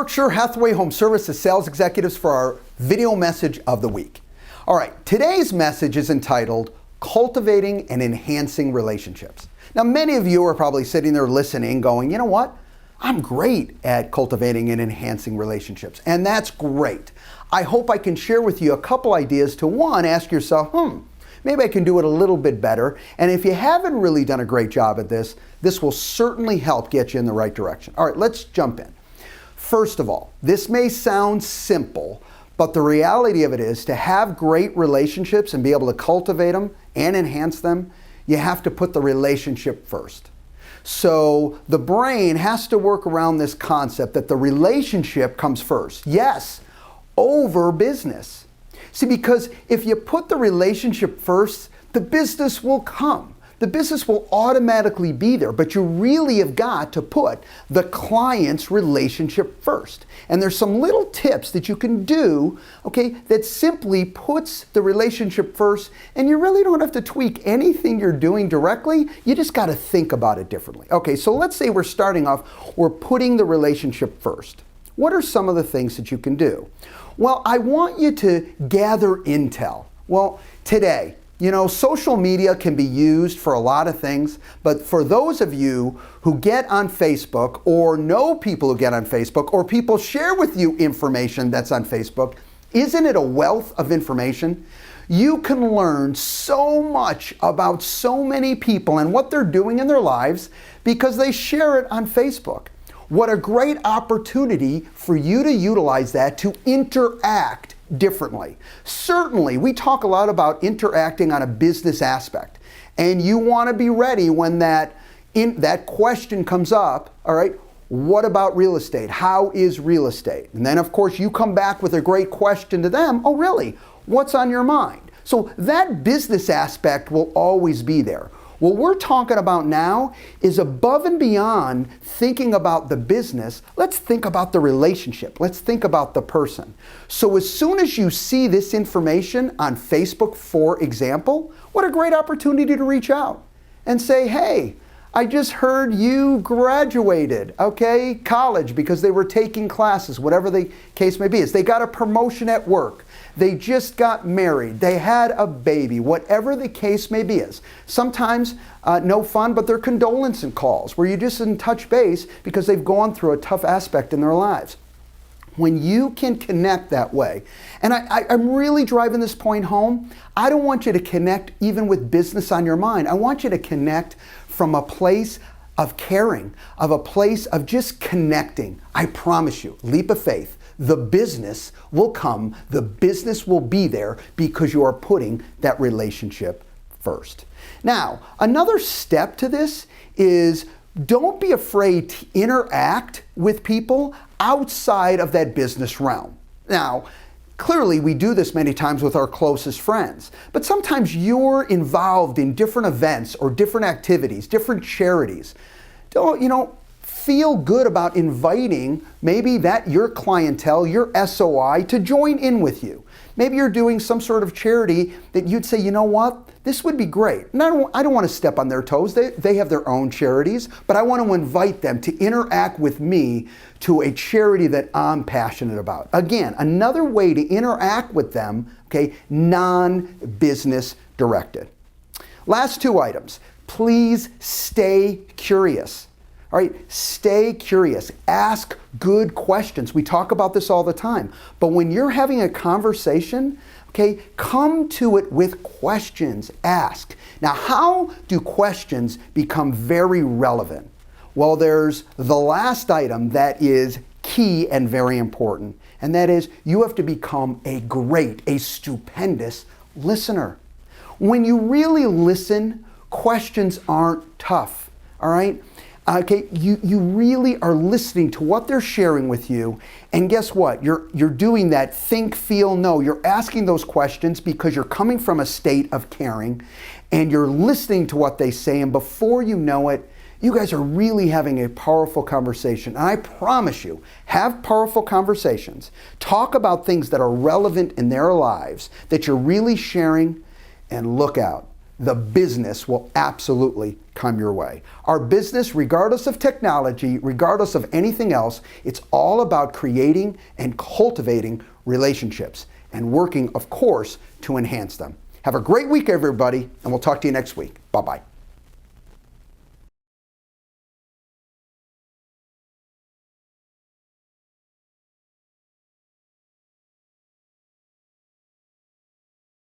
Berkshire Hathaway Home Services sales executives for our video message of the week. All right, today's message is entitled Cultivating and Enhancing Relationships. Now, many of you are probably sitting there listening going, you know what? I'm great at cultivating and enhancing relationships, and that's great. I hope I can share with you a couple ideas to, one, ask yourself, maybe I can do it a little bit better. And if you haven't really done a great job at this, this will certainly help get you in the right direction. All right, let's jump in. First of all, this may sound simple, but the reality of it is to have great relationships and be able to cultivate them and enhance them, you have to put the relationship first. So the brain has to work around this concept that the relationship comes first. Yes, over business. See, because if you put the relationship first, the business will come. The business will automatically be there, but you really have got to put the client's relationship first. And there's some little tips that you can do, okay, that simply puts the relationship first, and you really don't have to tweak anything you're doing directly. You just got to think about it differently. Okay, so let's say we're starting off, we're putting the relationship first. What are some of the things that you can do? Well, I want you to gather intel. Well, today, you know, social media can be used for a lot of things, but for those of you who get on Facebook or know people who get on Facebook or people share with you information that's on Facebook, isn't it a wealth of information? You can learn so much about so many people and what they're doing in their lives because they share it on Facebook. What a great opportunity for you to utilize that to interact differently. Certainly, we talk a lot about interacting on a business aspect, and you want to be ready when that question comes up, all right, what about real estate? How is real estate? And then, of course, you come back with a great question to them. Oh, really? What's on your mind? So that business aspect will always be there. What we're talking about now is above and beyond thinking about the business. Let's think about the relationship. Let's think about the person. So as soon as you see this information on Facebook, for example, what a great opportunity to reach out and say, hey, I just heard you graduated, okay, college, because they were taking classes, whatever the case may be. Is they got a promotion at work. They just got married. They had a baby, whatever the case may be. Is sometimes no fun, but they're condolence calls where you just didn't touch base because they've gone through a tough aspect in their lives. When you can connect that way, and I'm really driving this point home, I don't want you to connect even with business on your mind. I want you to connect from a place of caring, of a place of just connecting. I promise you, leap of faith. The business will come, the business will be there because you are putting that relationship first. Now, another step to this is don't be afraid to interact with people outside of that business realm. Now, clearly we do this many times with our closest friends, but sometimes you're involved in different events or different activities, different charities. Feel good about inviting maybe that your clientele, your SOI, to join in with you. Maybe you're doing some sort of charity that you'd say, you know what, this would be great. And I don't want to step on their toes. They have their own charities, but I want to invite them to interact with me to a charity that I'm passionate about. Again, another way to interact with them, okay, non-business directed. Last two items. Please stay curious. All right, stay curious. Ask good questions. We talk about this all the time. But when you're having a conversation, okay, come to it with questions. Ask. Now, how do questions become very relevant? Well, there's the last item that is key and very important, and that is you have to become a stupendous listener. When you really listen, questions aren't tough, all right? Okay, you really are listening to what they're sharing with you, and guess what? You're doing that think, feel, know. You're asking those questions because you're coming from a state of caring, and you're listening to what they say, and before you know it, you guys are really having a powerful conversation. And I promise you, have powerful conversations. Talk about things that are relevant in their lives, that you're really sharing, and look out. the business will absolutely come your way. Our business, regardless of technology, regardless of anything else, it's all about creating and cultivating relationships and working, of course, to enhance them. Have a great week, everybody, and we'll talk to you next week. Bye-bye.